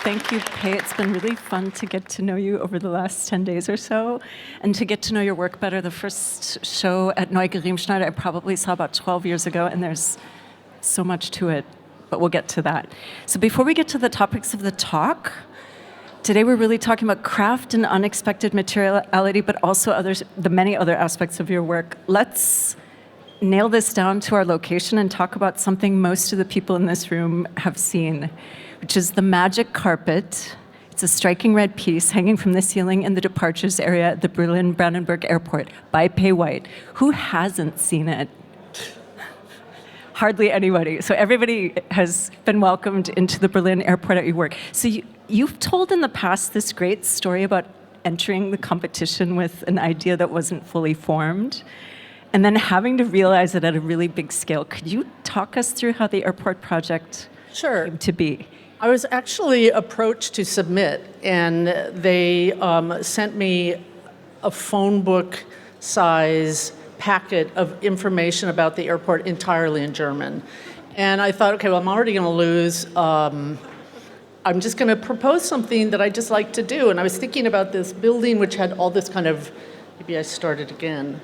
Thank you, Pae. It's been really fun to get to know you over the last 10 days or so, and to get to know your work better. The first show at Neugeriemschneider I probably saw about 12 years ago, and there's so much to it, but we'll get to that. So before we get to the topics of the talk, today we're really talking about craft and unexpected materiality, but also the many other aspects of your work. Let's nail this down to our location and talk about something most of the people in this room have seen, which is the magic carpet. It's a striking red piece hanging from the ceiling in the departures area at the Berlin-Brandenburg Airport by Pae White. Who hasn't seen it? Hardly anybody. So everybody has been welcomed into the Berlin airport at your work. So you've told in the past this great story about entering the competition with an idea that wasn't fully formed, and then having to realize it at a really big scale. Could you talk us through how the airport project came to be? I was actually approached to submit, and they sent me a phone book size packet of information about the airport entirely in German. And I thought, okay, well, I'm already going to lose. I'm just going to propose something that I just like to do. And I was thinking about this building which had all this kind of, maybe I started again,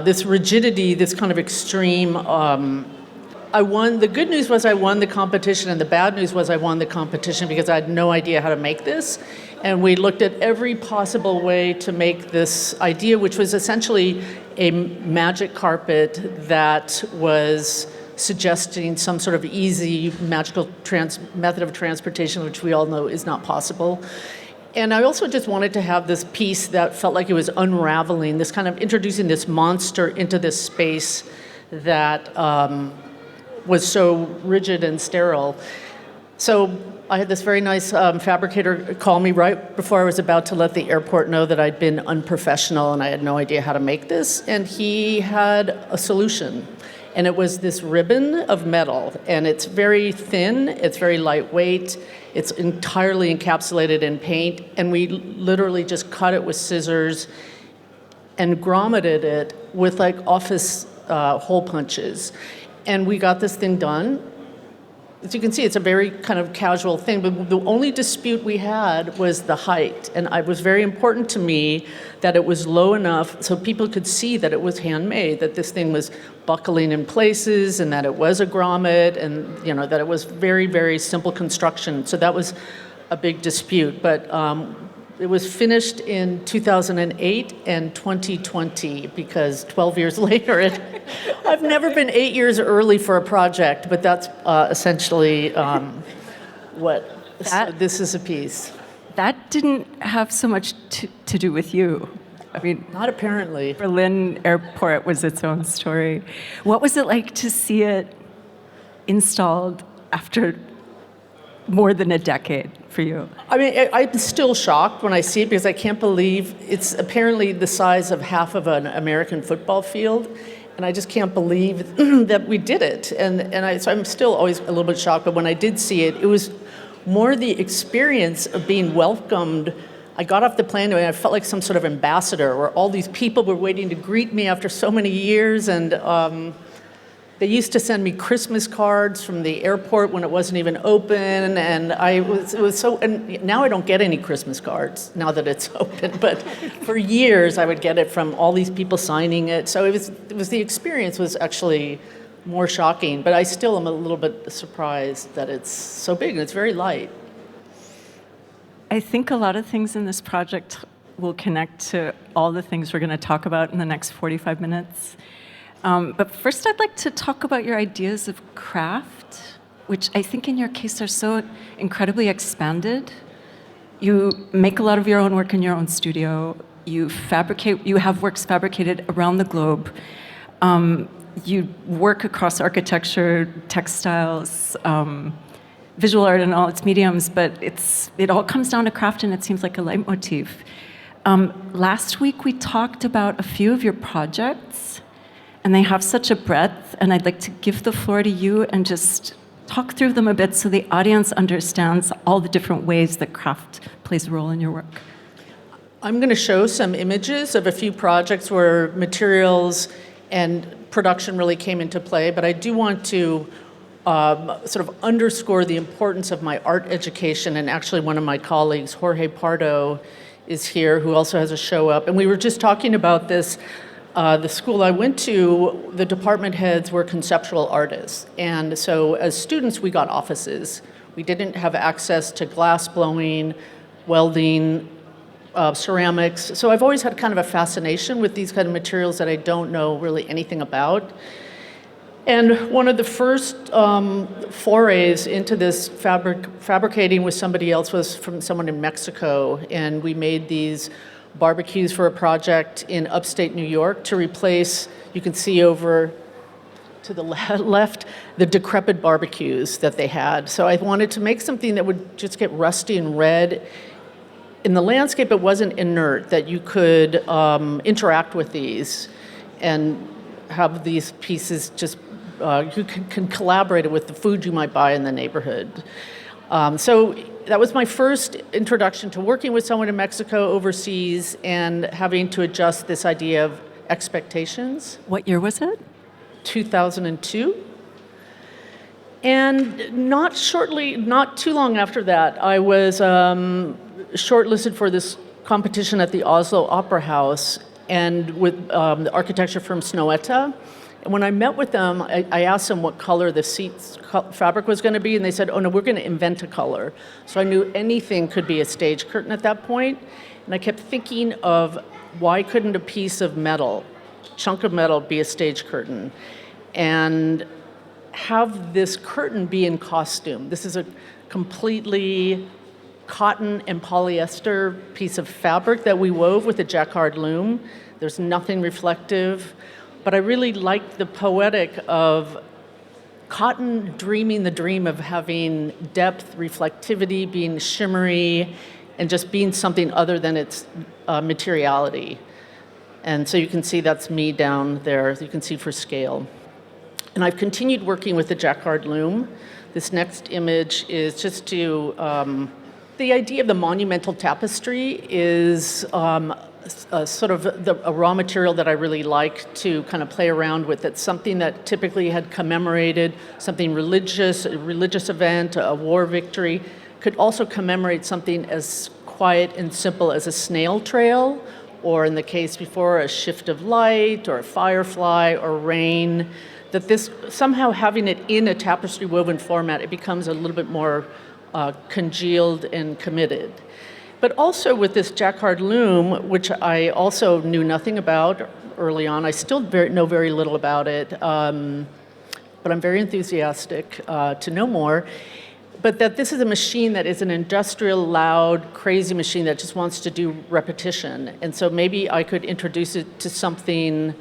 this rigidity, this kind of extreme. I won. The good news was I won the competition, and the bad news was I won the competition because I had no idea how to make this. And we looked at every possible way to make this idea, which was essentially a magic carpet that was suggesting some sort of easy, magical method of transportation, which we all know is not possible. And I also just wanted to have this piece that felt like it was unraveling, this kind of introducing this monster into this space that was so rigid and sterile. So I had this very nice fabricator call me right before I was about to let the airport know that I'd been unprofessional and I had no idea how to make this. And he had a solution. And it was this ribbon of metal. And it's very thin, it's very lightweight, it's entirely encapsulated in paint. And we literally just cut it with scissors and grommeted it with like office hole punches. And we got this thing done. As you can see, it's a very kind of casual thing, but the only dispute we had was the height. And it was very important to me that it was low enough so people could see that it was handmade, that this thing was buckling in places, and that it was a grommet, and that it was very, very simple construction. So that was a big dispute. But it was finished in 2008 and 2020, because 12 years later, I've never been 8 years early for a project, but that's essentially this is a piece. That didn't have so much to do with you. I mean, not apparently. Berlin Airport was its own story. What was it like to see it installed after more than a decade for you? I mean, I'm still shocked when I see it because I can't believe it's apparently the size of half of an American football field. And I just can't believe that we did it. So I'm still always a little bit shocked, but when I did see it, it was more the experience of being welcomed. I got off the plane and I felt like some sort of ambassador where all these people were waiting to greet me after so many years. And they used to send me Christmas cards from the airport when it wasn't even open, and it was so. And now I don't get any Christmas cards now that it's open. But for years I would get it from all these people signing it. So it was the experience was actually more shocking. But I still am a little bit surprised that it's so big and it's very light. I think a lot of things in this project will connect to all the things we're going to talk about in the next 45 minutes. But first, I'd like to talk about your ideas of craft, which I think in your case are so incredibly expanded. You make a lot of your own work in your own studio. You have works fabricated around the globe. You work across architecture, textiles, visual art and all its mediums, but it all comes down to craft, and it seems like a leitmotif. Last week, we talked about a few of your projects, and they have such a breadth, and I'd like to give the floor to you and just talk through them a bit so the audience understands all the different ways that craft plays a role in your work. I'm going to show some images of a few projects where materials and production really came into play, but I do want to sort of underscore the importance of my art education. And actually one of my colleagues, Jorge Pardo, is here, who also has a show up. And we were just talking about this. The school I went to, the department heads were conceptual artists. And so as students, we got offices. We didn't have access to glass blowing, welding, ceramics. So I've always had kind of a fascination with these kind of materials that I don't know really anything about. And one of the first forays into this fabricating with somebody else was from someone in Mexico. And we made these barbecues for a project in upstate New York to replace, you can see over to the left, the decrepit barbecues that they had. So I wanted to make something that would just get rusty and red. In the landscape, it wasn't inert, that you could interact with these and have these pieces just, you can collaborate with the food you might buy in the neighborhood. So that was my first introduction to working with someone in Mexico overseas and having to adjust this idea of expectations. What year was it? 2002. And not too long after that, I was shortlisted for this competition at the Oslo Opera House and with the architecture firm Snoetta. And when I met with them, I asked them what color the seats fabric was going to be, and they said, oh no, we're going to invent a color. So I knew anything could be a stage curtain at that point. And I kept thinking of why couldn't a piece of metal, chunk of metal, be a stage curtain? And have this curtain be in costume. This is a completely cotton and polyester piece of fabric that we wove with a jacquard loom. There's nothing reflective. But I really liked the poetic of cotton dreaming the dream of having depth, reflectivity, being shimmery, and just being something other than its materiality. And so you can see that's me down there. You can see for scale. And I've continued working with the jacquard loom. This next image is just to, the idea of the monumental tapestry is sort of a raw material that I really like to kind of play around with. It's something that typically had commemorated something religious, a religious event, a war victory, could also commemorate something as quiet and simple as a snail trail, or in the case before, a shift of light, or a firefly, or rain. That this, somehow having it in a tapestry woven format, it becomes a little bit more congealed and committed. But also with this jacquard loom, which I also knew nothing about early on, I still know very little about it, but I'm very enthusiastic to know more. But that this is a machine that is an industrial, loud, crazy machine that just wants to do repetition. And so maybe I could introduce it to something,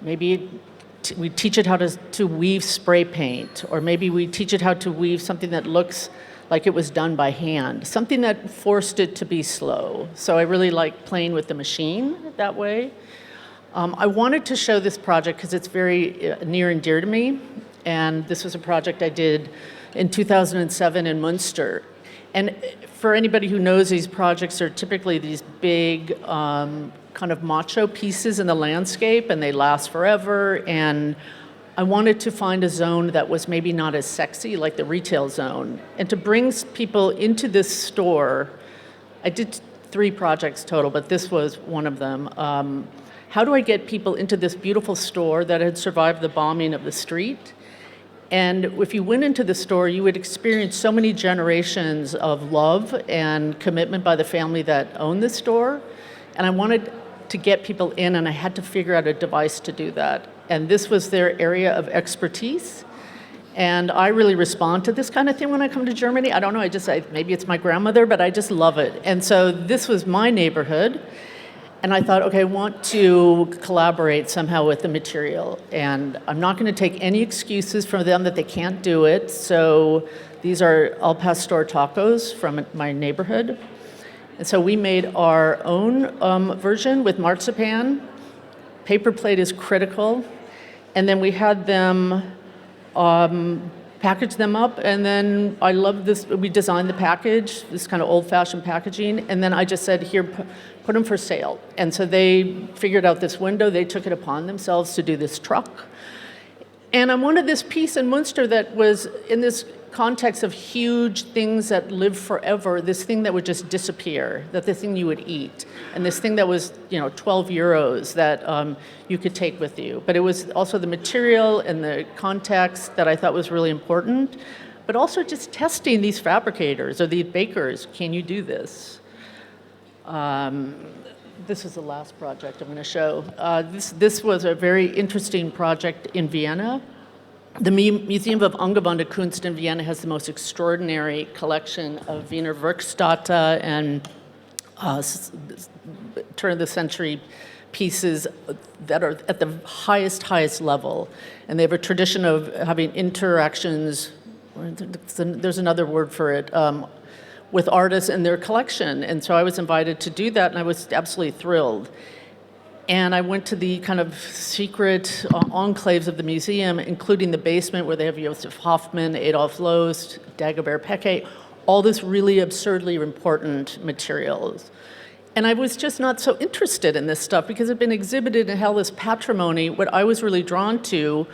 maybe we teach it how to weave spray paint, or maybe we teach it how to weave something that looks like it was done by hand, something that forced it to be slow. So I really like playing with the machine that way. I wanted to show this project because it's very near and dear to me. And this was a project I did in 2007 in Munster. And for anybody who knows, these projects are typically these big kind of macho pieces in the landscape, and they last forever. And I wanted to find a zone that was maybe not as sexy, like the retail zone. And to bring people into this store, I did 3 projects total, but this was one of them. How do I get people into this beautiful store that had survived the bombing of the street? And if you went into the store, you would experience so many generations of love and commitment by the family that owned the store. And I wanted to get people in, and I had to figure out a device to do that. And this was their area of expertise. And I really respond to this kind of thing when I come to Germany. I don't know, maybe it's my grandmother, but I just love it. And so this was my neighborhood. And I thought, okay, I want to collaborate somehow with the material. And I'm not going to take any excuses from them that they can't do it. So these are al pastor tacos from my neighborhood. And so we made our own version with marzipan. Paper plate is critical. And then we had them package them up, and then I love this. We designed the package, this kind of old-fashioned packaging, and then I just said, here, put them for sale. And so they figured out this window. They took it upon themselves to do this truck. And I wanted this piece in Munster that was in this context of huge things that live forever, this thing that would just disappear, that the thing you would eat, and this thing that was, 12 euros that you could take with you. But it was also the material and the context that I thought was really important, but also just testing these fabricators or these bakers. Can you do this? This is the last project I'm going to show. This was a very interesting project in Vienna. The Museum of Angewandte Kunst in Vienna has the most extraordinary collection of Wiener Werkstätte and turn-of-the-century pieces that are at the highest level. And they have a tradition of having interactions, there's another word for it, with artists in their collection. And so I was invited to do that, and I was absolutely thrilled. And I went to the kind of secret enclaves of the museum, including the basement where they have Josef Hoffmann, Adolf Loos, Dagobert Peke, all this really absurdly important materials. And I was just not so interested in this stuff because it had been exhibited and held this patrimony. What I was really drawn to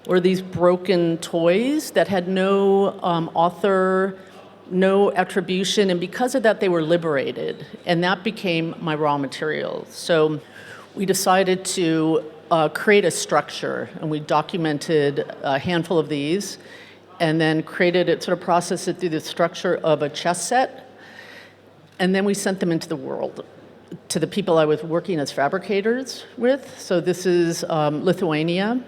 were these broken toys that had no author, no attribution, and because of that, they were liberated. And that became my raw material. So we decided to create a structure, and we documented a handful of these, and then created it, sort of processed it through the structure of a chess set, and then we sent them into the world to the people I was working as fabricators with. So this is Lithuania.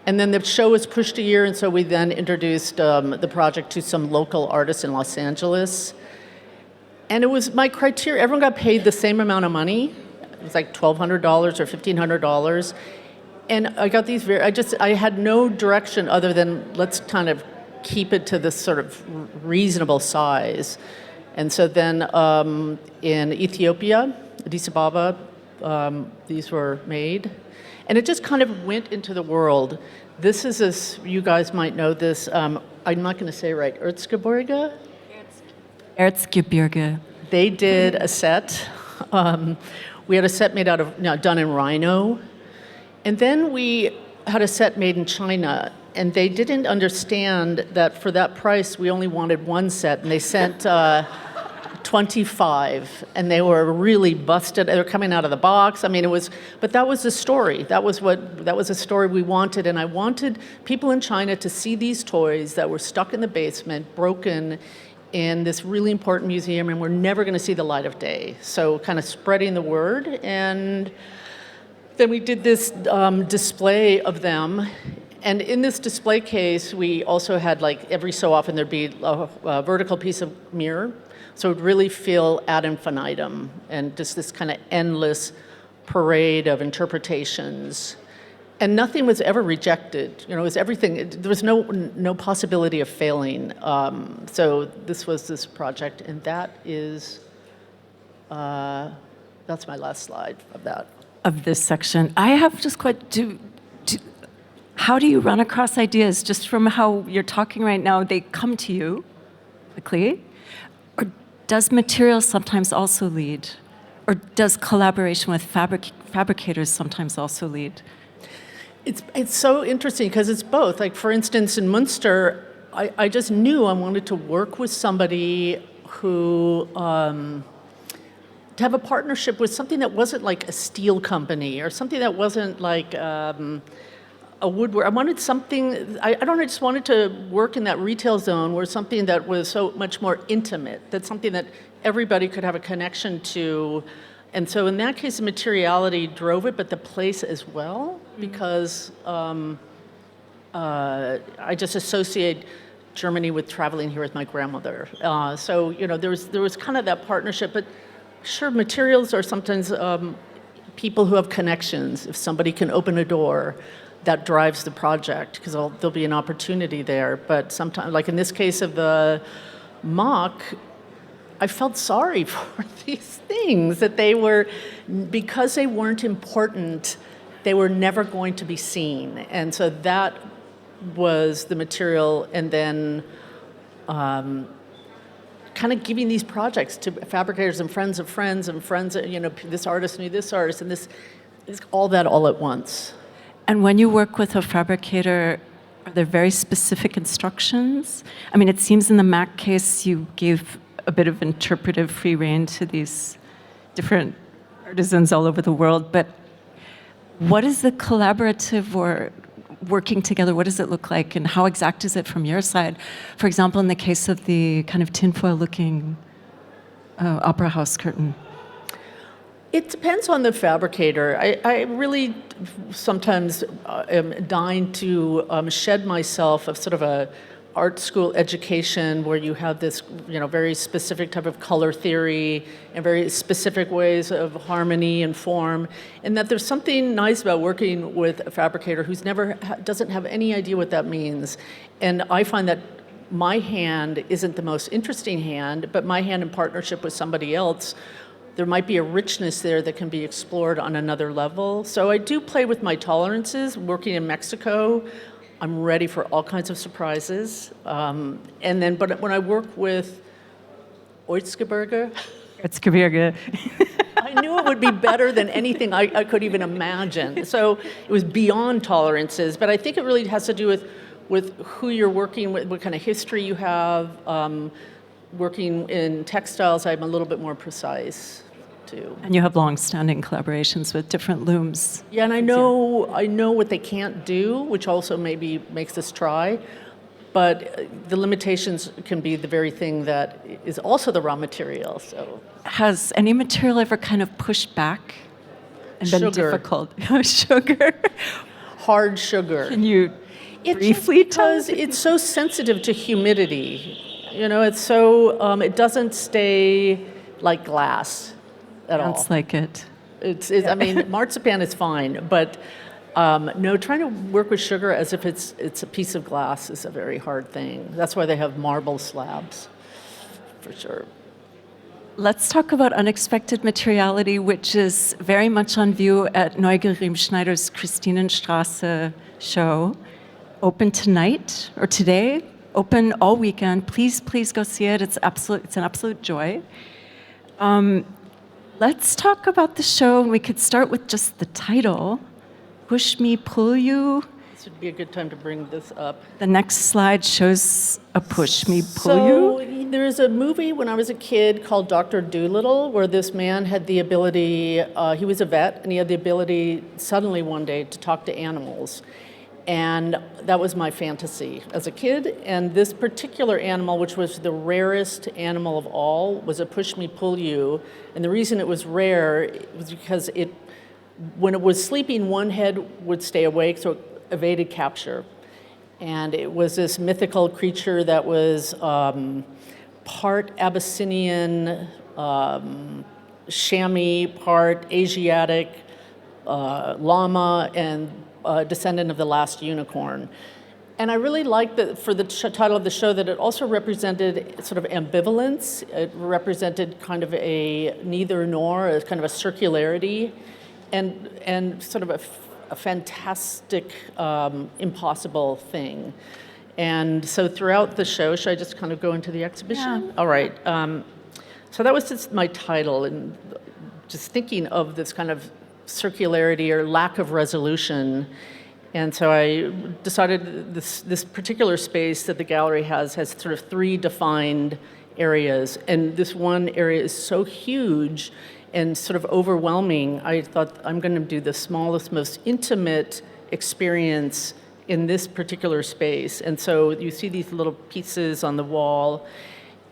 And then the show was pushed a year, and so we then introduced the project to some local artists in Los Angeles. And it was my criteria, everyone got paid the same amount of money. It was like $1,200 or $1,500. And I got these I had no direction other than let's kind of keep it to this sort of reasonable size. And so then in Ethiopia, Addis Ababa, these were made. And it just kind of went into the world. This is, you guys might know this, I'm not going to say it right, Erzgebirge? Erzgebirge. They did a set. We had a set made out of, done in rhino. And then we had a set made in China, and they didn't understand that for that price, we only wanted one set, and they sent 25, and they were really busted. They were coming out of the box. I mean, but that was the story. That was a story we wanted, and I wanted people in China to see these toys that were stuck in the basement, broken, in this really important museum, and we're never going to see the light of day. So kind of spreading the word, and then we did this display of them. And in this display case, we also had, like, every so often there'd be a vertical piece of mirror, so it would really feel ad infinitum, and just this kind of endless parade of interpretations. And nothing was ever rejected. It was everything. There was no possibility of failing. So this was this project, and that is, that's my last slide of that. Of this section. I have just how do you run across ideas? Just from how you're talking right now, they come to you quickly? Or does material sometimes also lead? Or does collaboration with fabricators sometimes also lead? It's so interesting because it's both. Like, for instance, in Munster, I just knew I wanted to work with somebody who, to have a partnership with something that wasn't like a steel company or something that wasn't like a woodwork. I wanted something, I don't know, I just wanted to work in that retail zone where something that was so much more intimate, that's something that everybody could have a connection to. And so in that case, the materiality drove it, but the place as well, because I just associate Germany with traveling here with my grandmother. So, there was kind of that partnership, but sure, materials are sometimes people who have connections. If somebody can open a door, that drives the project, because there'll be an opportunity there. But sometimes, like in this case of the mock, I felt sorry for these things, that because they weren't important, they were never going to be seen. And so that was the material, and then kind of giving these projects to fabricators and friends of friends and friends, this artist knew this artist, and this all that all at once. And when you work with a fabricator, are there very specific instructions? I mean, it seems in the Mac case you gave a bit of interpretive free rein to these different artisans all over the world, but what is the collaborative or working together, what does it look like, and how exact is it from your side? For example, in the case of the kind of tinfoil-looking opera house curtain. It depends on the fabricator. I really sometimes am dying to shed myself of sort of a art school education where you have this, very specific type of color theory and very specific ways of harmony and form, and that there's something nice about working with a fabricator who's doesn't have any idea what that means. And I find that my hand isn't the most interesting hand, but my hand in partnership with somebody else, there might be a richness there that can be explored on another level. So I do play with my tolerances. Working in Mexico, I'm ready for all kinds of surprises. But when I work with Oitzgebirge, I knew it would be better than anything I could even imagine. So it was beyond tolerances, but I think it really has to do with who you're working with, what kind of history you have. Working in textiles, I'm a little bit more precise, too. And you have long-standing collaborations with different looms. Yeah, and I know what they can't do, which also maybe makes us try. But the limitations can be the very thing that is also the raw material. So, has any material ever kind of pushed back and been Sugar. difficult? Sugar. Hard sugar. Can you It's briefly tell because us? it's so sensitive to humidity. It's so it doesn't stay like glass at all. Sounds like it. I mean, marzipan is fine, but no, trying to work with sugar as if it's a piece of glass is a very hard thing. That's why they have marble slabs, for sure. Let's talk about unexpected materiality, which is very much on view at Neugeriemschneider's Christinenstraße show. Open tonight or today, open all weekend. Please go see it. It's an absolute joy. Let's talk about the show, and we could start with just the title, Push Me, Pull You. This would be a good time to bring this up. The next slide shows a Push Me, Pull You. So there's a movie when I was a kid called Dr. Dolittle, where this man had the ability, he was a vet, and he had the ability suddenly one day to talk to animals. And that was my fantasy as a kid. And this particular animal, which was the rarest animal of all, was a push me, pull you. And the reason it was rare was because when it was sleeping, one head would stay awake, so it evaded capture. And it was this mythical creature that was part Abyssinian, chamois, part Asiatic, llama, and descendant of the last unicorn. And I really liked for the title of the show that it also represented sort of ambivalence. It represented kind of a neither nor, a kind of a circularity, and sort of a fantastic, impossible thing. And so throughout the show, should I just kind of go into the exhibition? Yeah. All right. So that was just my title, and just thinking of this kind of circularity or lack of resolution. And so I decided this particular space that the gallery has sort of three defined areas. And this one area is so huge and sort of overwhelming. I thought I'm going to do the smallest, most intimate experience in this particular space. And so you see these little pieces on the wall.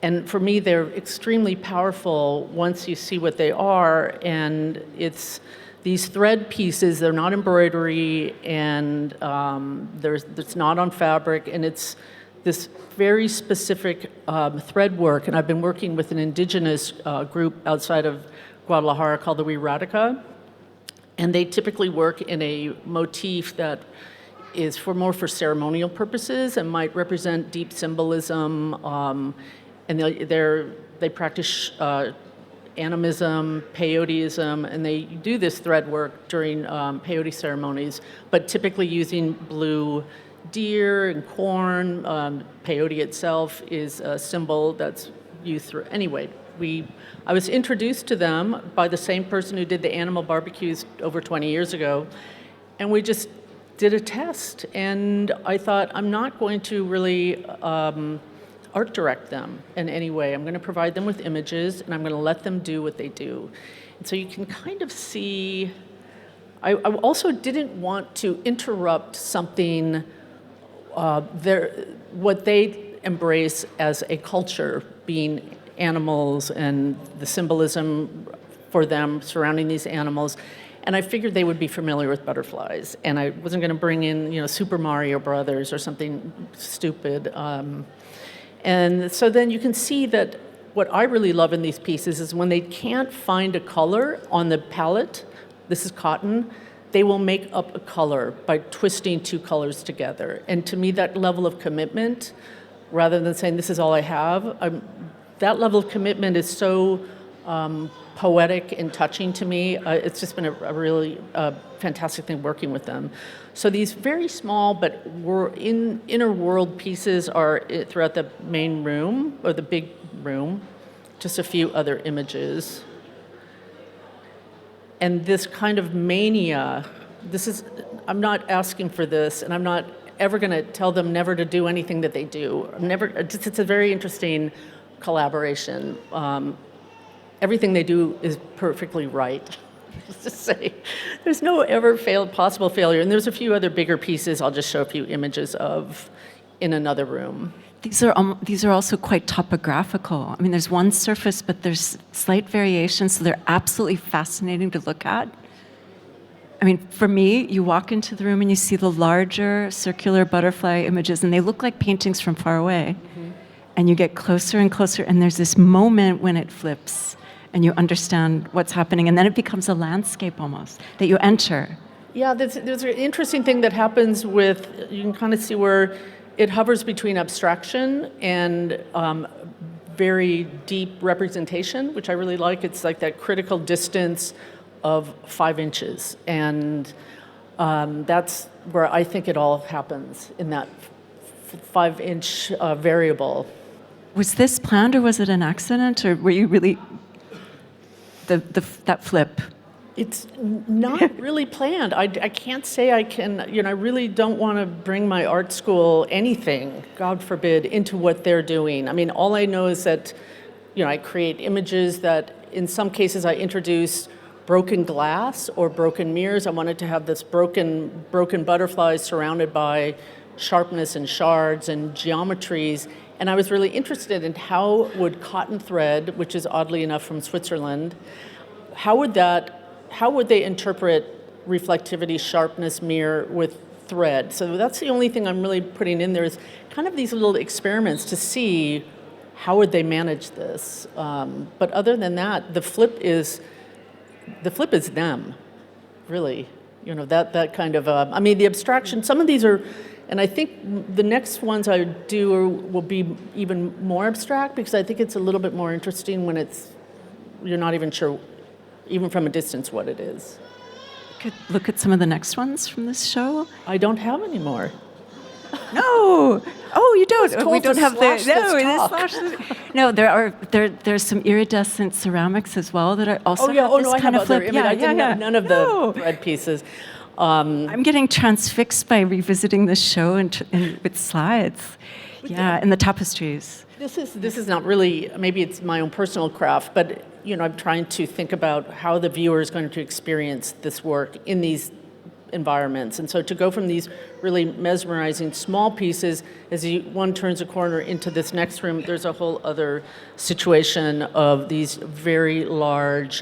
And for me, they're extremely powerful once you see what they are. And it's these thread pieces, they're not embroidery, and it's not on fabric, and it's this very specific thread work. And I've been working with an indigenous group outside of Guadalajara called the Radica, and they typically work in a motif that is more for ceremonial purposes and might represent deep symbolism, and they practice animism, peyoteism, and they do this thread work during peyote ceremonies, but typically using blue deer and corn. Peyote itself is a symbol that's used through. Anyway, I was introduced to them by the same person who did the animal barbecues over 20 years ago, and we just did a test, and I thought, I'm not going to really art direct them in any way. I'm going to provide them with images, and I'm going to let them do what they do. And so you can kind of see, I also didn't want to interrupt something, what they embrace as a culture, being animals and the symbolism for them surrounding these animals. And I figured they would be familiar with butterflies, and I wasn't going to bring in, Super Mario Brothers or something stupid. And so then you can see that what I really love in these pieces is when they can't find a color on the palette, this is cotton, they will make up a color by twisting two colors together. And to me, that level of commitment, rather than saying this is all I have, that level of commitment is so poetic and touching to me. It's just been a really fantastic thing working with them. So these very small but inner world pieces are throughout the main room, or the big room, just a few other images. And this kind of mania, I'm not asking for this, and I'm not ever going to tell them never to do anything that they do. It's a very interesting collaboration. Everything they do is perfectly right. Just to say, there's no ever possible failure. And there's a few other bigger pieces I'll just show a few images of in another room. These are also quite topographical. I mean, there's one surface, but there's slight variations, so they're absolutely fascinating to look at. I mean, for me, you walk into the room and you see the larger circular butterfly images, and they look like paintings from far away. Mm-hmm. And you get closer and closer, and there's this moment when it flips, and you understand what's happening, and then it becomes a landscape almost that you enter. Yeah, there's an interesting thing that happens with, you can kind of see where it hovers between abstraction and very deep representation, which I really like. It's like that critical distance of 5 inches, and that's where I think it all happens, in that 5-inch variable. Was this planned, or was it an accident, or were you really that flip? It's not really planned. I can't say I can, I really don't want to bring my art school anything, God forbid, into what they're doing. I mean, all I know is that, I create images that in some cases I introduce broken glass or broken mirrors. I wanted to have this broken butterflies surrounded by sharpness and shards and geometries. And I was really interested in how would cotton thread, which is oddly enough from Switzerland, how would they interpret reflectivity, sharpness, mirror with thread? So that's the only thing I'm really putting in there, is kind of these little experiments to see how would they manage this. But other than that, the flip is them, really. That kind of, the abstraction, some of these are, and I think the next ones I do will be even more abstract, because I think it's a little bit more interesting when you're not even sure, even from a distance, what it is. Could look at some of the next ones from this show. I don't have any more. No. Oh, you don't. We don't have No, there's some iridescent ceramics as well that are also I kind have of flip. None of the thread pieces. I'm getting transfixed by revisiting this show and with slides. Yeah, and the tapestries. This is not really, maybe it's my own personal craft, but I'm trying to think about how the viewer is going to experience this work in these environments. And so to go from these really mesmerizing small pieces, as one turns a corner into this next room, there's a whole other situation of these very large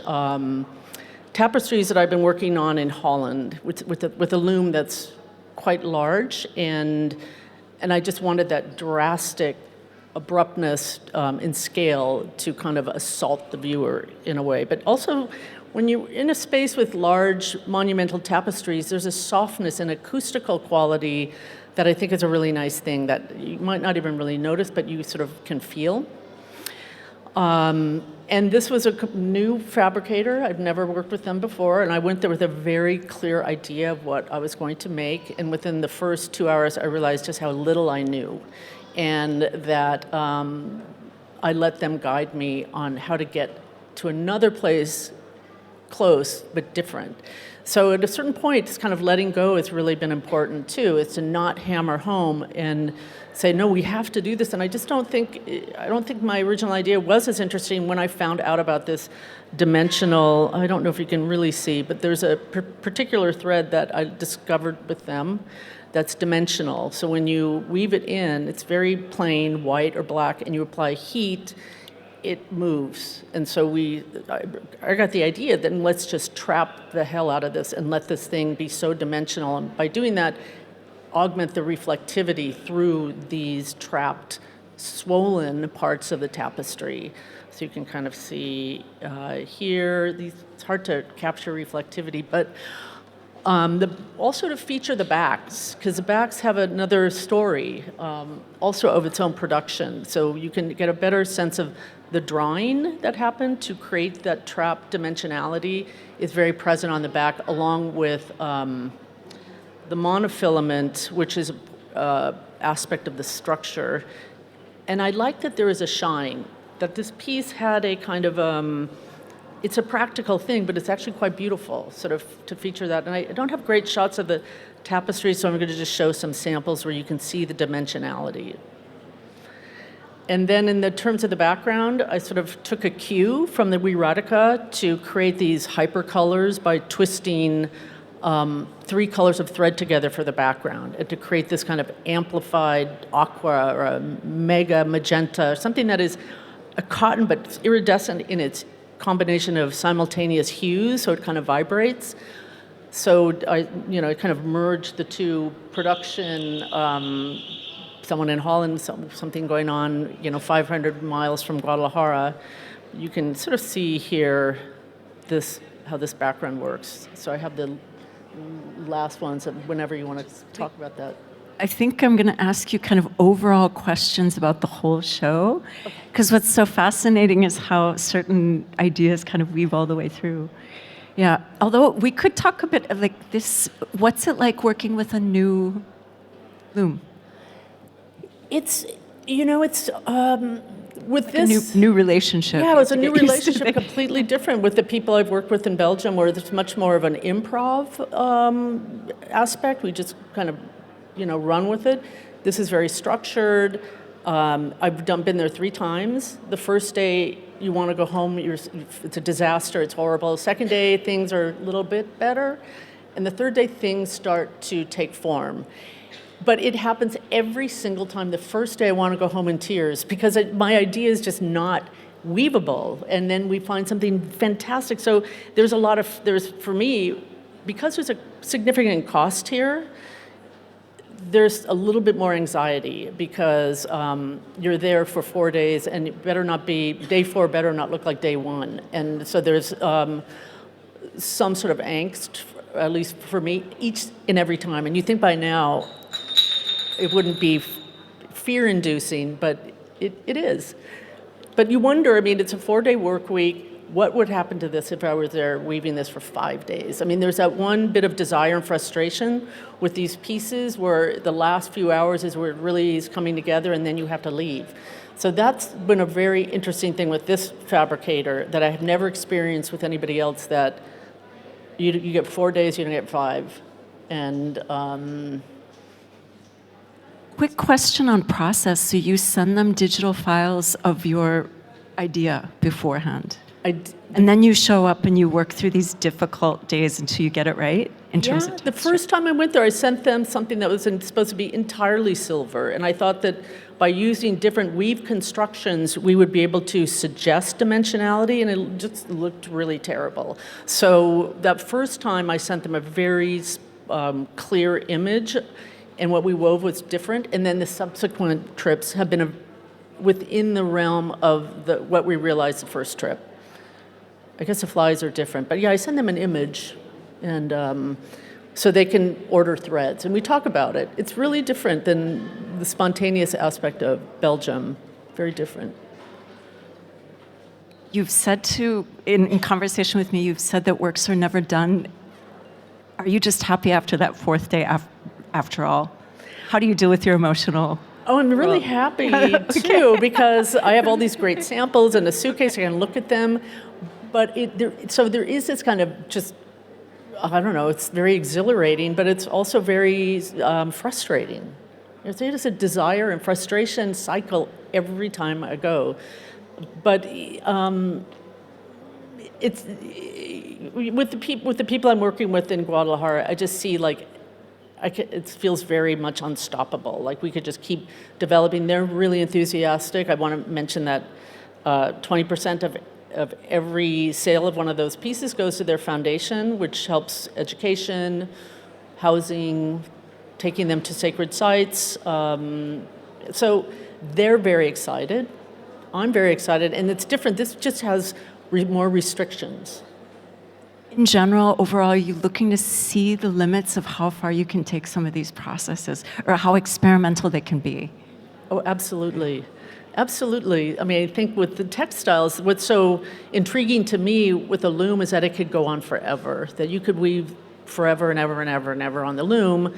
tapestries that I've been working on in Holland with a loom that's quite large, and I just wanted that drastic abruptness in scale to kind of assault the viewer in a way. But also, when you're in a space with large monumental tapestries, there's a softness and acoustical quality that I think is a really nice thing that you might not even really notice, but you sort of can feel. And this was a new fabricator. I've never worked with them before, and I went there with a very clear idea of what I was going to make, and within the first 2 hours, I realized just how little I knew, and that I let them guide me on how to get to another place close but different. So at a certain point, it's kind of letting go has really been important too. Is to not hammer home and say, no, we have to do this. And I don't think my original idea was as interesting when I found out about this dimensional, I don't know if you can really see, but there's a particular thread that I discovered with them that's dimensional. So when you weave it in, it's very plain, white or black, and you apply heat, it moves. And so I got the idea, then let's just trap the hell out of this and let this thing be so dimensional. And by doing that, augment the reflectivity through these trapped, swollen parts of the tapestry. So you can kind of see here, it's hard to capture reflectivity, but also to feature the backs, because the backs have another story, also of its own production. So you can get a better sense of the drawing that happened to create that trap dimensionality is very present on the back, along with the monofilament, which is an aspect of the structure. And I like that there is a shine, that this piece had a kind of, it's a practical thing, but it's actually quite beautiful, sort of to feature that. And I don't have great shots of the tapestry, so I'm going to just show some samples where you can see the dimensionality. And then in the terms of the background, I sort of took a cue from the Erotica to create these hypercolors by twisting 3 colors of thread together for the background, and to create this kind of amplified aqua or a mega magenta, something that is a cotton but iridescent in its combination of simultaneous hues, so it kind of vibrates. So I kind of merged the two production, someone in Holland, something going on, 500 miles from Guadalajara. You can sort of see here how this background works. So I have the last ones, whenever you want to talk about that. I think I'm going to ask you kind of overall questions about the whole show, because what's so fascinating is how certain ideas kind of weave all the way through. Yeah, although we could talk a bit of like this, what's it like working with a new loom? It's with like this a new relationship. Yeah, it was a new relationship, completely different with the people I've worked with in Belgium, where there's much more of an improv aspect. We just kind of run with it. This is very structured. I've been there 3 times. The first day, you want to go home, it's a disaster, it's horrible. Second day, things are a little bit better. And the third day, things start to take form. But it happens every single time. The first day, I want to go home in tears, because my idea is just not weavable. And then we find something fantastic. So for me, because there's a significant cost here, there's a little bit more anxiety, because you're there for 4 days, and it better not be, day 4 better not look like day 1. And so there's some sort of angst, at least for me, each and every time. And you think by now it wouldn't be fear-inducing, but it is. But you wonder, it's a 4-day work week. What would happen to this if I were there weaving this for 5 days? There's that one bit of desire and frustration with these pieces where the last few hours is where it really is coming together, and then you have to leave. So that's been a very interesting thing with this fabricator that I have never experienced with anybody else, that you get 4 days, you don't get 5. And quick question on process. So you send them digital files of your idea beforehand? And then you show up and you work through these difficult days until you get it right in terms of texture. The first time I went there, I sent them something that was supposed to be entirely silver. And I thought that by using different weave constructions, we would be able to suggest dimensionality, and it just looked really terrible. So that first time, I sent them a very clear image, and what we wove was different. And then the subsequent trips have been within the realm of what we realized the first trip. I guess the flies are different, but yeah, I send them an image, and so they can order threads, and we talk about it. It's really different than the spontaneous aspect of Belgium. Very different. You've said in conversation with me, you've said that works are never done. Are you just happy after that 4th day after all? How do you deal with your emotional? Oh, I'm really happy too, because I have all these great samples in a suitcase. I can look at them. But so there is this kind of just, I don't know, it's very exhilarating, but it's also very frustrating. There's a desire and frustration cycle every time I go. But it's with the people I'm working with in Guadalajara, I just see like it feels very much unstoppable. Like we could just keep developing. They're really enthusiastic. I want to mention that 20% of every sale of one of those pieces goes to their foundation, which helps education, housing, taking them to sacred sites. So they're very excited. I'm very excited, and it's different. This just has more restrictions. In general, overall, are you looking to see the limits of how far you can take some of these processes, or how experimental they can be? Oh, absolutely. Absolutely. I mean, I think with the textiles, what's so intriguing to me with the loom is that it could go on forever, that you could weave forever and ever and ever and ever on the loom.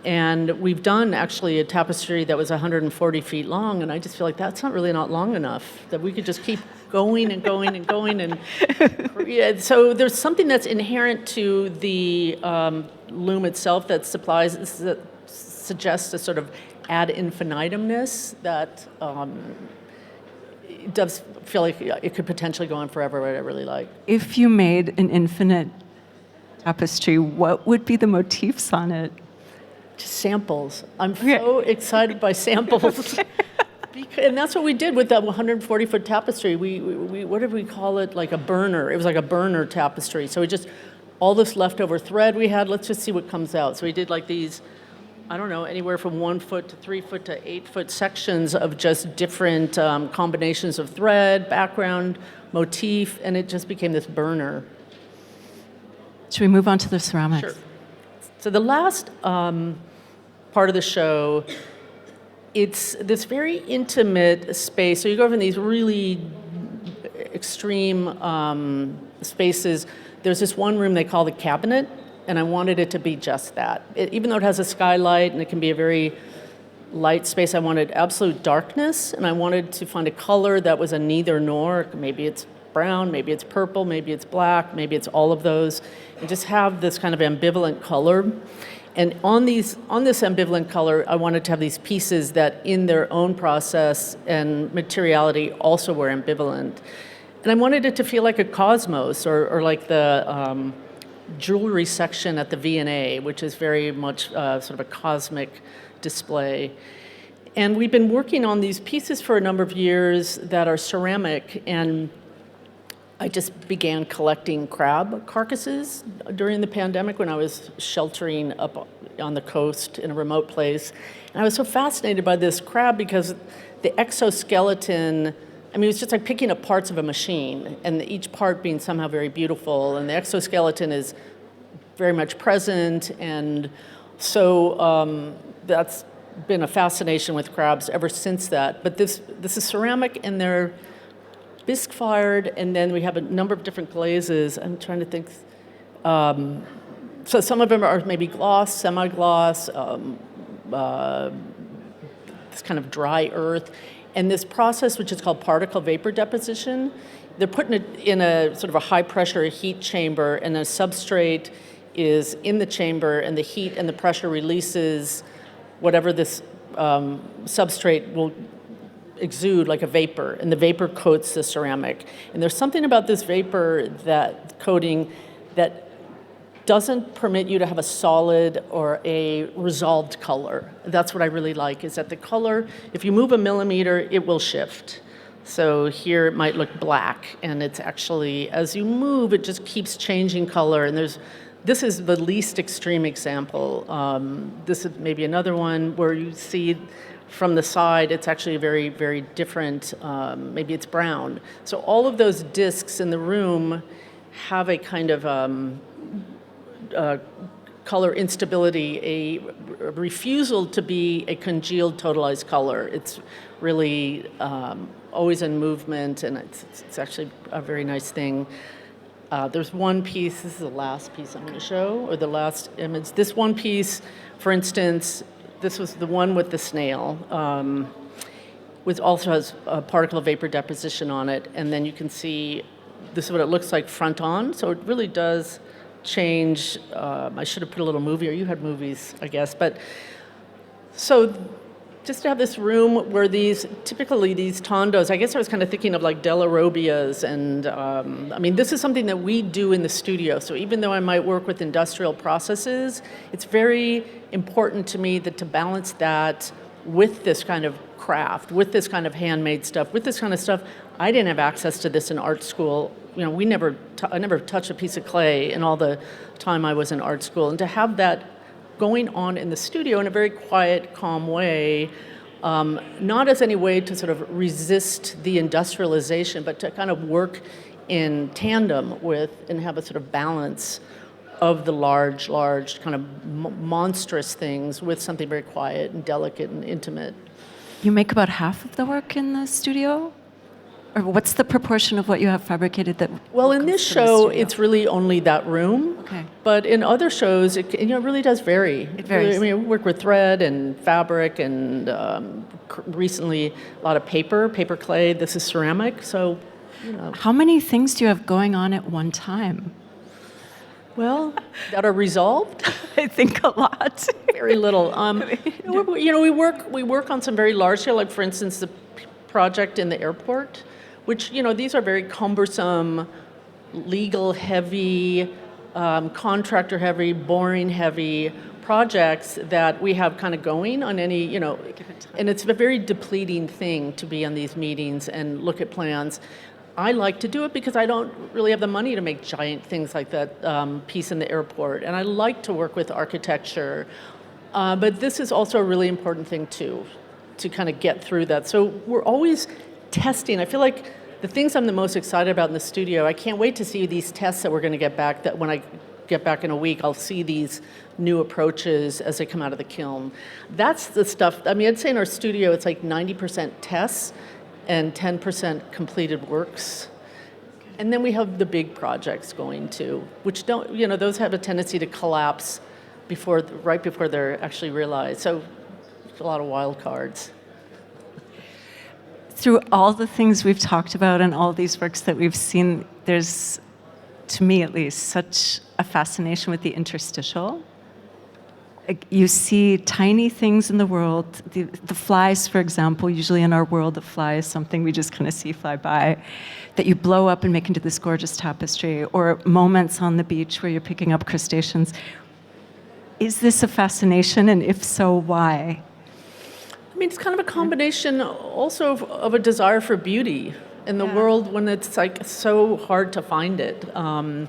And we've done actually a tapestry that was 140 feet long, and I just feel like that's not long enough, that we could just keep going and going and going. And yeah, so there's something that's inherent to the loom itself that suggests a sort of ad infinitumness that it does feel like it could potentially go on forever, what I really like. If you made an infinite tapestry, what would be the motifs on it? Just samples. I'm so excited by samples. And that's what we did with that 140-foot tapestry. We what did we call it? Like a burner. It was like a burner tapestry. So we just, all this leftover thread we had, let's just see what comes out. So we did like these, I don't know, anywhere from 1 foot to 3 foot to 8 foot sections of just different combinations of thread, background, motif, and it just became this burner. Should we move on to the ceramics? Sure. So the last part of the show, it's this very intimate space. So you go from these really extreme spaces. There's this one room they call the cabinet, and I wanted it to be just that. Even though it has a skylight and it can be a very light space, I wanted absolute darkness, and I wanted to find a color that was a neither nor. Maybe it's brown, maybe it's purple, maybe it's black, maybe it's all of those, and just have this kind of ambivalent color. And on this ambivalent color, I wanted to have these pieces that in their own process and materiality also were ambivalent. And I wanted it to feel like a cosmos or like the jewelry section at the V&A, which is very much sort of a cosmic display. And we've been working on these pieces for a number of years that are ceramic, and I just began collecting crab carcasses during the pandemic when I was sheltering up on the coast in a remote place. And I was so fascinated by this crab because the exoskeleton, I mean, it's just like picking up parts of a machine, and each part being somehow very beautiful, and the exoskeleton is very much present, and so that's been a fascination with crabs ever since that. But this is ceramic, and they're bisque fired, and then we have a number of different glazes. I'm trying to think. So some of them are maybe gloss, semi-gloss, this kind of dry earth. And this process, which is called particle vapor deposition, they're putting it in a sort of a high-pressure heat chamber, and the substrate is in the chamber, and the heat and the pressure releases whatever this substrate will exude like a vapor, and the vapor coats the ceramic. And there's something about this vapor, that coating, that doesn't permit you to have a solid or a resolved color. That's what I really like, is that the color, if you move a millimeter, it will shift. So here it might look black, and it's actually, as you move, it just keeps changing color. And this is the least extreme example. This is maybe another one where you see from the side, it's actually a very, very different, maybe it's brown. So all of those discs in the room have a kind of color instability, a refusal to be a congealed totalized color. It's really always in movement, and it's actually a very nice thing. There's one piece, this is the last piece I'm going to show, or the last image. This one piece, for instance, this was the one with the snail, which also has a particle vapor deposition on it, and then you can see this is what it looks like front on. So it really does change. I should have put a little movie, or you had movies, I guess. But so just to have this room where typically these tondos, I guess I was kind of thinking of like Della Robbia's, and I mean, this is something that we do in the studio. So even though I might work with industrial processes, it's very important to me that to balance that with this kind of craft, with this kind of handmade stuff, with this kind of stuff. I didn't have access to this in art school. You know, I never touched a piece of clay in all the time I was in art school. And to have that going on in the studio in a very quiet, calm way, not as any way to sort of resist the industrialization, but to kind of work in tandem with and have a sort of balance of the large kind of monstrous things with something very quiet and delicate and intimate. You make about half of the work in the studio? Or what's the proportion of what you have fabricated that? Well, in this show, it's really only that room. Okay. But in other shows, it really does vary. It varies. I mean, we work with thread and fabric, and recently a lot of paper clay. This is ceramic, so, you know. How many things do you have going on at one time? Well, that are resolved. I think a lot. Very little. We work on some very large scale, like for instance, the project in the airport, which, you know, these are very cumbersome, legal heavy, contractor heavy, boring heavy projects that we have kind of going on any, you know, and it's a very depleting thing to be on these meetings and look at plans. I like to do it because I don't really have the money to make giant things like that piece in the airport. And I like to work with architecture. But this is also a really important thing too, to kind of get through that. So we're always testing. I feel like the things I'm the most excited about in the studio, I can't wait to see these tests that we're going to get back, that when I get back in a week, I'll see these new approaches as they come out of the kiln. That's the stuff, I mean, I'd say in our studio, it's like 90% tests and 10% completed works. And then we have the big projects going too, which don't, you know, those have a tendency to collapse right before they're actually realized. So a lot of wild cards. Through all the things we've talked about and all these works that we've seen, there's, to me at least, such a fascination with the interstitial. You see tiny things in the world. The flies, for example, usually in our world, the fly is something we just kind of see fly by, that you blow up and make into this gorgeous tapestry, or moments on the beach where you're picking up crustaceans. Is this a fascination, and if so, why? I mean, it's kind of a combination also of a desire for beauty in the world when it's like so hard to find it. And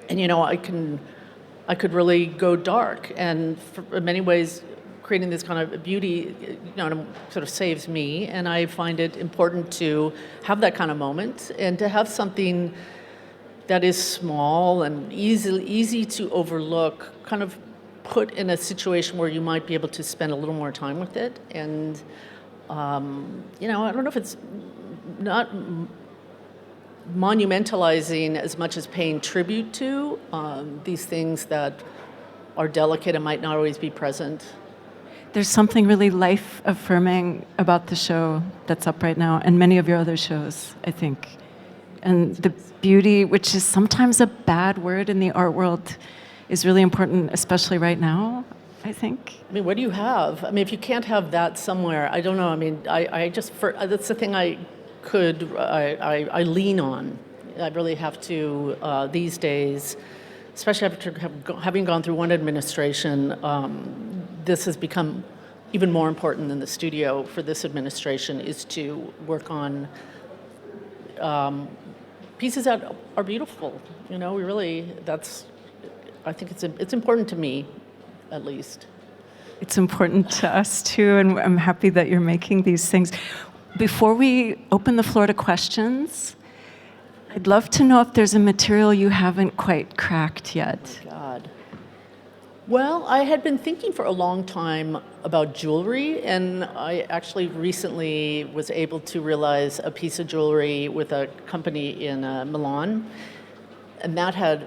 you know, I could really go dark, and in many ways, creating this kind of beauty, you know, sort of saves me. And I find it important to have that kind of moment and to have something that is small and easy to overlook, kind of put in a situation where you might be able to spend a little more time with it. And, you know, I don't know if it's not monumentalizing as much as paying tribute to these things that are delicate and might not always be present. There's something really life-affirming about the show that's up right now, and many of your other shows, I think. And the beauty, which is sometimes a bad word in the art world, is really important, especially right now, I think. I mean, what do you have? I mean, if you can't have that somewhere, I don't know. I mean, that's the thing I lean on. I really have to, these days, especially after having gone through one administration, this has become even more important than the studio for this administration, is to work on pieces that are beautiful. You know, I think it's important to me, at least. It's important to us too, and I'm happy that you're making these things. Before we open the floor to questions, I'd love to know if there's a material you haven't quite cracked yet. Oh, God. Well, I had been thinking for a long time about jewelry, and I actually recently was able to realize a piece of jewelry with a company in Milan. And that had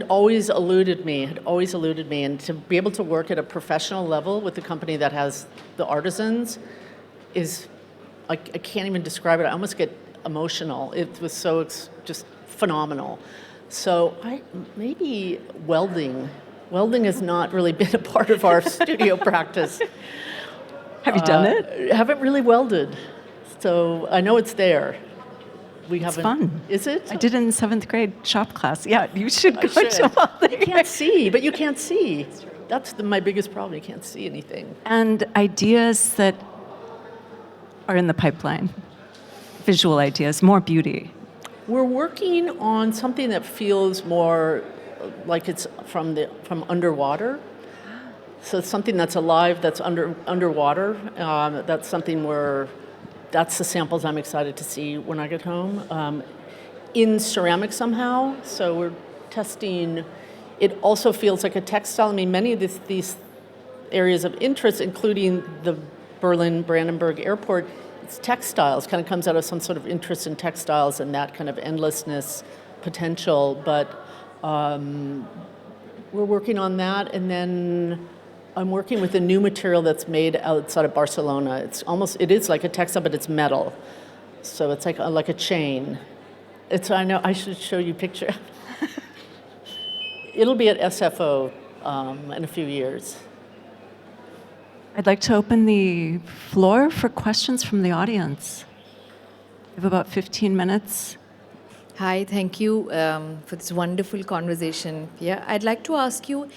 always eluded me, and to be able to work at a professional level with a company that has the artisans is, I can't even describe it. I almost get emotional. It was so just phenomenal. So maybe welding. Welding has not really been a part of our studio practice. Have you done it? Haven't really welded. So I know it's there. It's fun. Is it? I did it in 7th grade shop class. Yeah, you should go should. to welding. You can't see, but you can't see. That's my biggest problem. You can't see anything. And ideas that are in the pipeline, visual ideas, more beauty. We're working on something that feels more like it's from underwater. So it's something that's alive, that's underwater. That's something that's the samples I'm excited to see when I get home. In ceramic somehow, so we're testing. It also feels like a textile. I mean, many of these areas of interest, including the Berlin-Brandenburg airport, it's textiles, kind of comes out of some sort of interest in textiles and that kind of endlessness potential. But we're working on that, and then I'm working with a new material that's made outside of Barcelona. It is like a textile, but it's metal. So it's like a chain. I know, I should show you a picture. It'll be at SFO in a few years. I'd like to open the floor for questions from the audience. We have about 15 minutes. Hi, thank you for this wonderful conversation. Yeah, I'd like to ask you,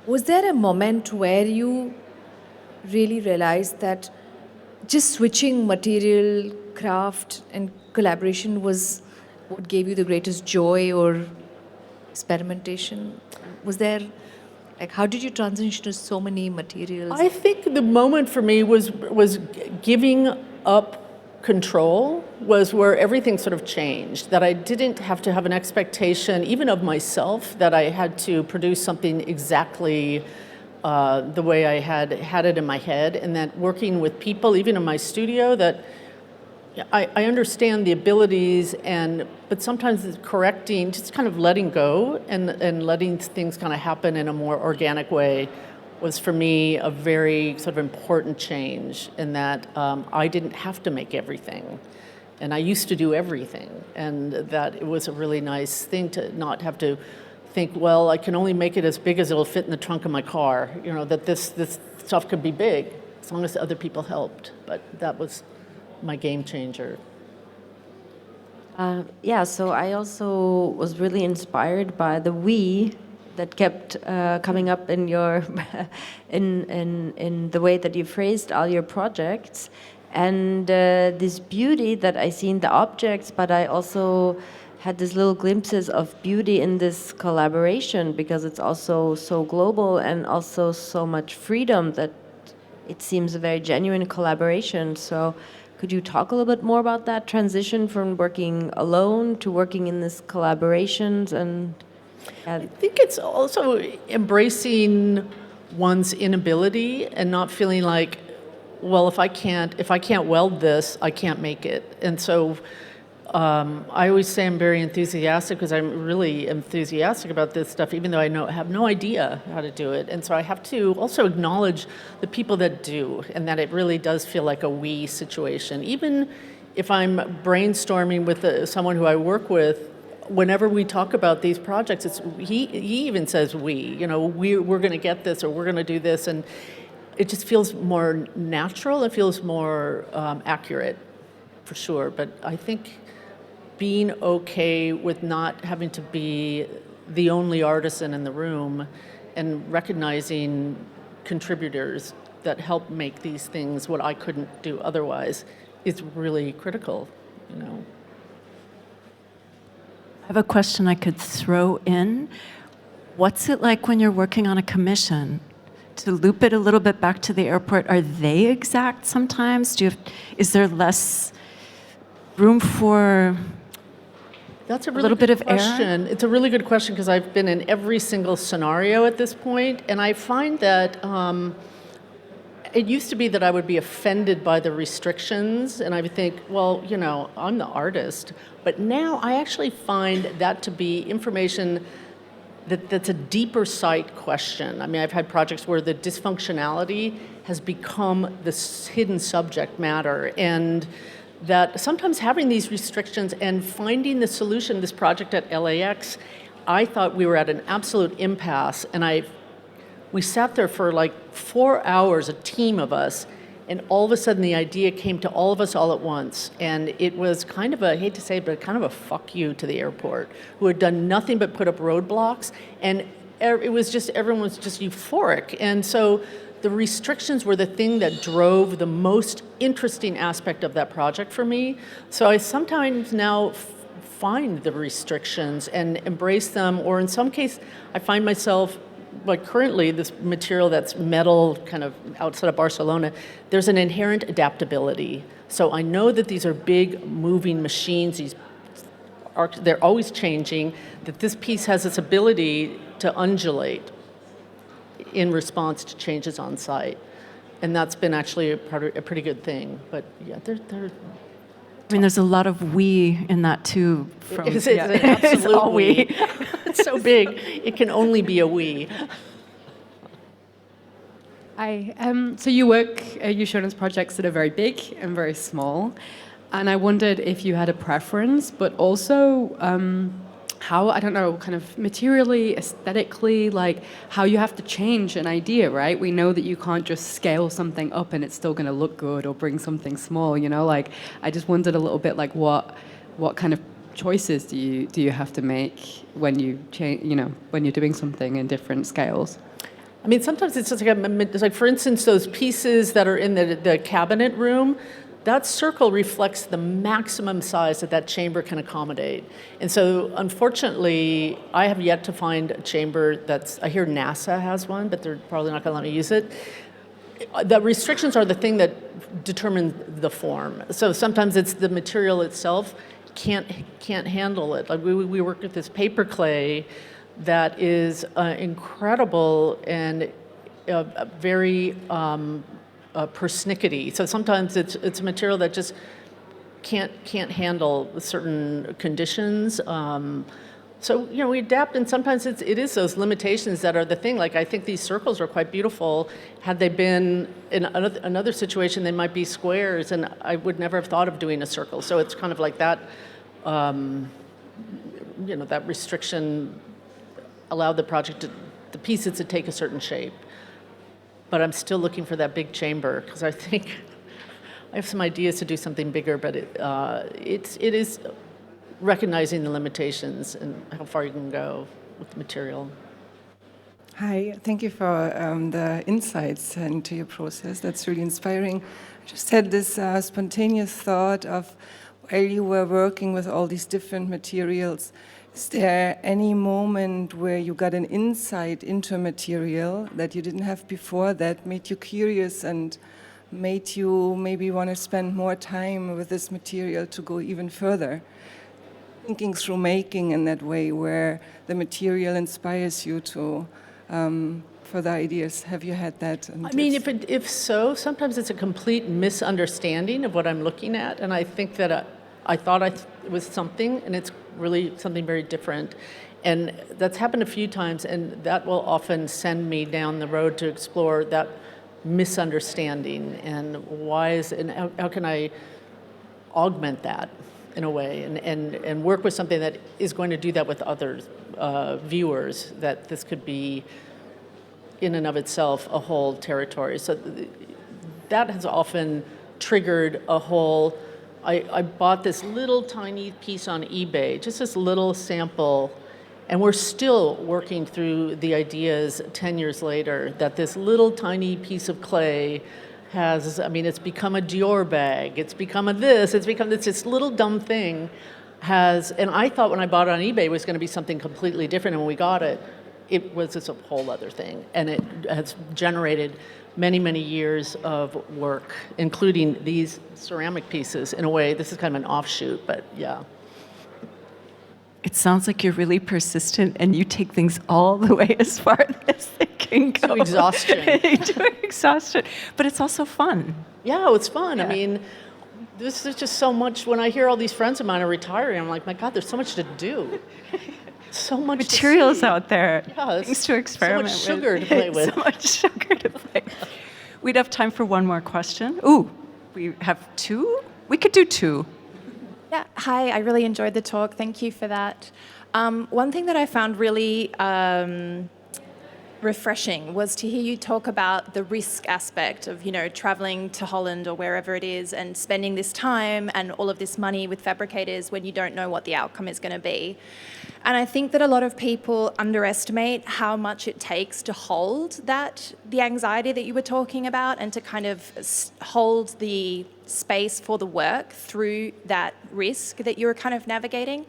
was there a moment where you really realized that just switching material, craft, and collaboration was what gave you the greatest joy or experimentation? Was there, how did you transition to so many materials? I think the moment for me was giving up control, was where everything sort of changed, that I didn't have to have an expectation, even of myself, that I had to produce something exactly the way I had it in my head, and that working with people, even in my studio, that I understand the abilities, but sometimes it's correcting, just kind of letting go and letting things kind of happen in a more organic way was for me a very sort of important change, in that I didn't have to make everything. And I used to do everything, and that it was a really nice thing to not have to think, well, I can only make it as big as it'll fit in the trunk of my car, that this stuff could be big as long as other people helped. But that was my game changer. So I also was really inspired by the we that kept coming up in your in the way that you phrased all your projects, and this beauty that I see in the objects, but I also had these little glimpses of beauty in this collaboration, because it's also so global and also so much freedom that it seems a very genuine collaboration. So could you talk a little bit more about that transition from working alone to working in these collaborations? And I think it's also embracing one's inability and not feeling like, well, if I can't weld this, I can't make it. And so I always say I'm very enthusiastic, because I'm really enthusiastic about this stuff, even though I have no idea how to do it. And so I have to also acknowledge the people that do, and that it really does feel like a we situation. Even if I'm brainstorming with someone who I work with, whenever we talk about these projects, he even says we. We're going to get this, or we're going to do this, and it just feels more natural. It feels more accurate, for sure. But I think being okay with not having to be the only artisan in the room, and recognizing contributors that help make these things what I couldn't do otherwise, is really critical. I have a question I could throw in. What's it like when you're working on a commission? To loop it a little bit back to the airport, are they exact sometimes? Is there less room for That's a little bit of question. error? It's a really good question, because I've been in every single scenario at this point, and I find that it used to be that I would be offended by the restrictions, and I would think, well, I'm the artist. But now I actually find that to be information that's a deeper sight question. I mean, I've had projects where the dysfunctionality has become this hidden subject matter, and that sometimes having these restrictions and finding the solution, this project at LAX, I thought we were at an absolute impasse, and we sat there for like 4 hours, a team of us, and all of a sudden the idea came to all of us all at once. And it was kind of I hate to say it, but kind of a fuck you to the airport, who had done nothing but put up roadblocks, and it was just, everyone was just euphoric. And so the restrictions were the thing that drove the most interesting aspect of that project for me. So I sometimes now find the restrictions and embrace them, or in some case, I find myself, like currently, this material that's metal, kind of outside of Barcelona, there's an inherent adaptability. So I know that these are big moving machines, they're always changing, that this piece has this ability to undulate in response to changes on site. And that's been actually a pretty good thing. But yeah, they're I mean, there's a lot of we in that too. it's an absolute It's all we. It's so big, it can only be a we. Hi. So you you showed us projects that are very big and very small. And I wondered if you had a preference, but also how, I don't know, kind of materially, aesthetically, like how you have to change an idea, right? We know that you can't just scale something up and it's still going to look good, or bring something small, you know? Like, I just wondered a little bit, like what kind of choices do you have to make when you change, you know, when you're doing something in different scales? I mean, sometimes it's just like for instance, those pieces that are in the cabinet room, that circle reflects the maximum size that chamber can accommodate. And so, unfortunately, I have yet to find a chamber I hear NASA has one, but they're probably not gonna let me use it. The restrictions are the thing that determine the form. So sometimes it's the material itself can't handle it. Like we worked with this paper clay that is incredible and very persnickety. So sometimes it's a material that just can't handle certain conditions. So you know, we adapt, and sometimes it is those limitations that are the thing. Like I think these circles are quite beautiful. Had they been in another situation, they might be squares, and I would never have thought of doing a circle. So it's kind of like that. You know, that restriction allowed the pieces to take a certain shape. But I'm still looking for that big chamber, because I think I have some ideas to do something bigger, but it is recognizing the limitations and how far you can go with the material. Hi, thank you for the insights into your process. That's really inspiring. I just had this spontaneous thought of, while you were working with all these different materials, is there any moment where you got an insight into a material that you didn't have before that made you curious and made you maybe want to spend more time with this material to go even further? Thinking through making in that way, where the material inspires you to further ideas. Have you had that? I mean, if so, sometimes it's a complete misunderstanding of what I'm looking at, and I think that I thought it was something, and it's really something very different. And that's happened a few times, and that will often send me down the road to explore that misunderstanding and how can I augment that in a way, and work with something that is going to do that with other viewers, that this could be in and of itself a whole territory. So that has often triggered a whole, I bought this little tiny piece on eBay, just this little sample, and we're still working through the ideas 10 years later, that this little tiny piece of clay has, I mean, it's become a Dior bag, it's become this little dumb thing has, and I thought when I bought it on eBay it was going to be something completely different, and when we got it, it was just a whole other thing, and it has generated many, many years of work, including these ceramic pieces. In a way, this is kind of an offshoot, but yeah. It sounds like you're really persistent and you take things all the way as far as they can go. To exhaustion. To exhaustion. But it's also fun. Yeah, it's fun. Yeah. I mean, this is just so much. When I hear all these friends of mine are retiring, I'm like, my God, there's so much to do. So much materials to see. out there. Yeah, things to experiment with. So much sugar to play with. So much sugar to play with. We'd have time for one more question. Ooh, we have two? We could do 2. Yeah, hi, I really enjoyed the talk. Thank you for that. One thing that I found really refreshing was to hear you talk about the risk aspect of, traveling to Holland or wherever it is and spending this time and all of this money with fabricators when you don't know what the outcome is going to be. And I think that a lot of people underestimate how much it takes to hold the anxiety that you were talking about, and to kind of hold the space for the work through that risk that you were kind of navigating.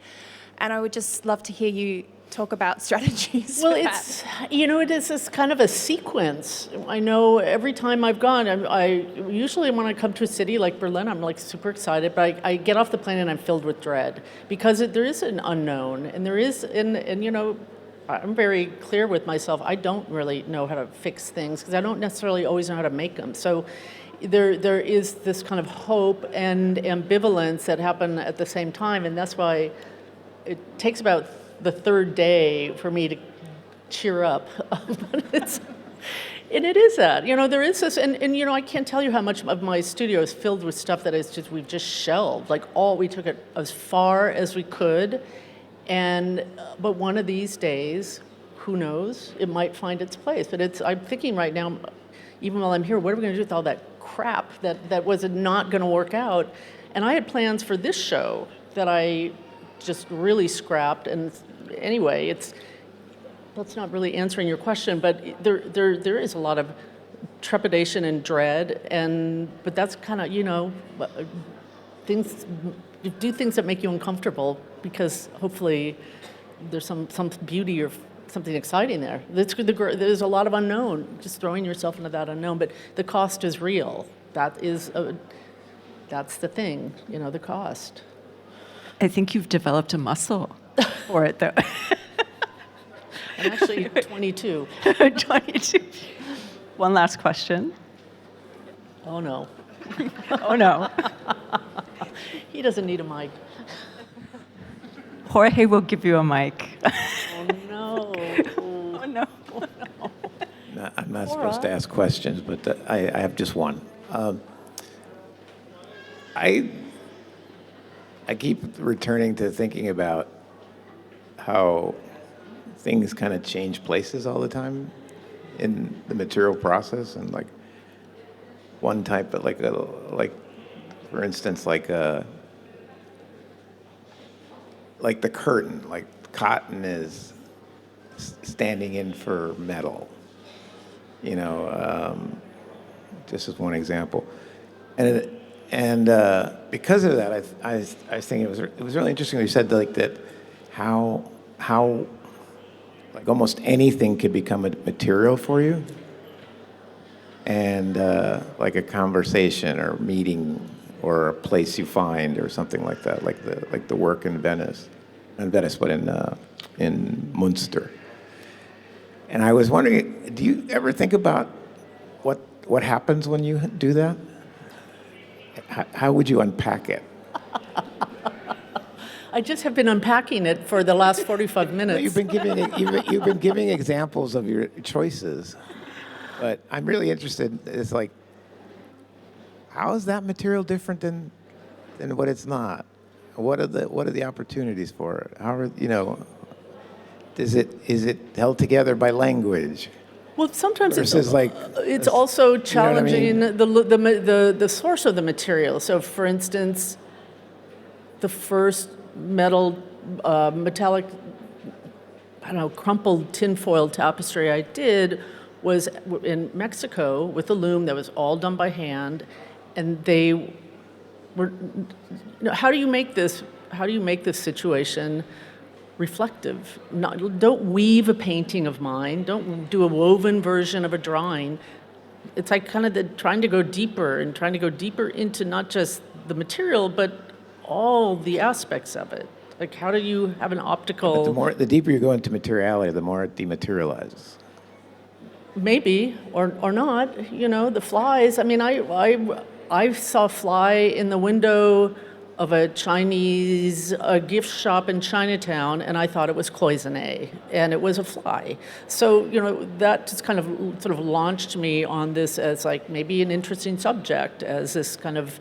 And I would just love to hear you talk about strategies. Well, for it's, that. it is this kind of a sequence. I know every time I've gone, I usually when I come to a city like Berlin, I'm like super excited, but I get off the plane and I'm filled with dread because there is an unknown, and there is, and I'm very clear with myself. I don't really know how to fix things because I don't necessarily always know how to make them. So there is this kind of hope and ambivalence that happen at the same time, and that's why it takes about the third day for me to cheer up. And it is that, there is this, and I can't tell you how much of my studio is filled with stuff that we've just shelved. Like we took it as far as we could, but one of these days, who knows, it might find its place. But I'm thinking right now, even while I'm here, what are we going to do with all that crap that was not going to work out? And I had plans for this show that I just really scrapped. And anyway, that's not really answering your question, but there is a lot of trepidation and dread, but that's kind of, things, you do things that make you uncomfortable because hopefully there's some beauty or something exciting there. There's a lot of unknown, just throwing yourself into that unknown, but the cost is real. That's the thing, the cost. I think you've developed a muscle for it, though. I'm actually 22. 22. One last question. Oh, no. Oh, no. He doesn't need a mic. Jorge will give you a mic. Oh, no. Oh, no. No, I'm not supposed to ask questions, but I have just one. I keep returning to thinking about how things kind of change places all the time in the material process, and like one type, but like for instance, like the curtain, like cotton is standing in for metal, just as one example, and because of that, I was thinking it was really interesting. You said like that, how like almost anything could become a material for you, and like a conversation or meeting or a place you find or something like that, like the work in Venice, but in Munster. And I was wondering, do you ever think about what happens when you do that? How would you unpack it? I just have been unpacking it for the last 45 minutes. You've been giving examples of your choices, but I'm really interested. It's like, how is that material different than what it's not? What are the opportunities for it? How are, is it held together by language? Well, sometimes Versus it's also challenging what I mean? the source of the material. So, for instance, the first metallic, crumpled tinfoil tapestry I did was in Mexico with a loom that was all done by hand, and they were. How do you make this situation reflective? Don't weave a painting of mine. Don't do a woven version of a drawing. It's like kind of trying to go deeper into not just the material, but all the aspects of it. Like, how do you have an optical? But the deeper you go into materiality, the more it dematerializes. Maybe or not. The flies. I mean, I saw a fly in the window of a Chinese gift shop in Chinatown, and I thought it was cloisonné, and it was a fly. So, that just kind of sort of launched me on this as like maybe an interesting subject, as this kind of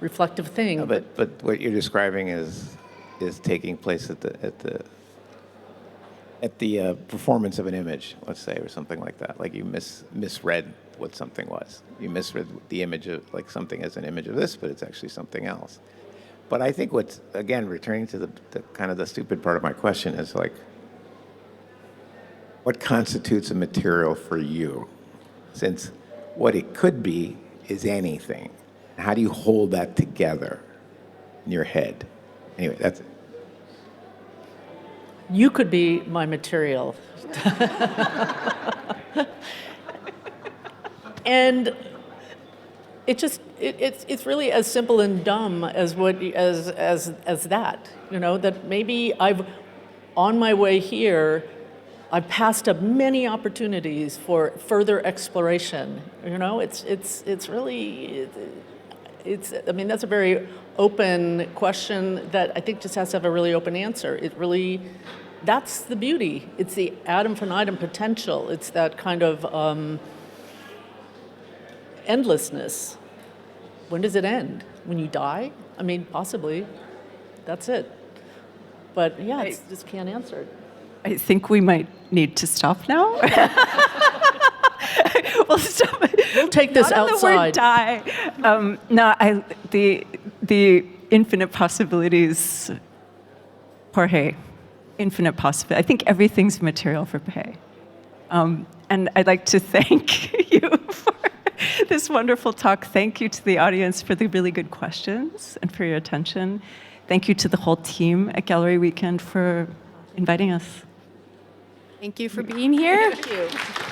reflective thing. No, but what you're describing is taking place at the performance of an image, let's say, or something like that. Like you misread what something was. You misread the image of like something as an image of this, but it's actually something else. But I think what's, again, returning to the kind of the stupid part of my question is like, what constitutes a material for you? Since what it could be is anything. How do you hold that together in your head? Anyway, that's it. You could be my material. And it's really as simple and dumb as that, you know, that maybe on my way here, I've passed up many opportunities for further exploration. You know, it's really, I mean, that's a very open question that I think just has to have a really open answer. That's the beauty. It's the ad infinitum potential. It's that kind of endlessness. When does it end? When you die? I mean, possibly. That's it. But yeah, I just can't answer it. I think we might need to stop now. We'll stop. We'll take this Not outside. On the word die. The infinite possibilities, Jorge, infinite possibility. I think everything's material for Pae. And I'd like to thank you for this wonderful talk. Thank you to the audience for the really good questions and for your attention. Thank you to the whole team at Gallery Weekend for inviting us. Thank you for being here. Thank you.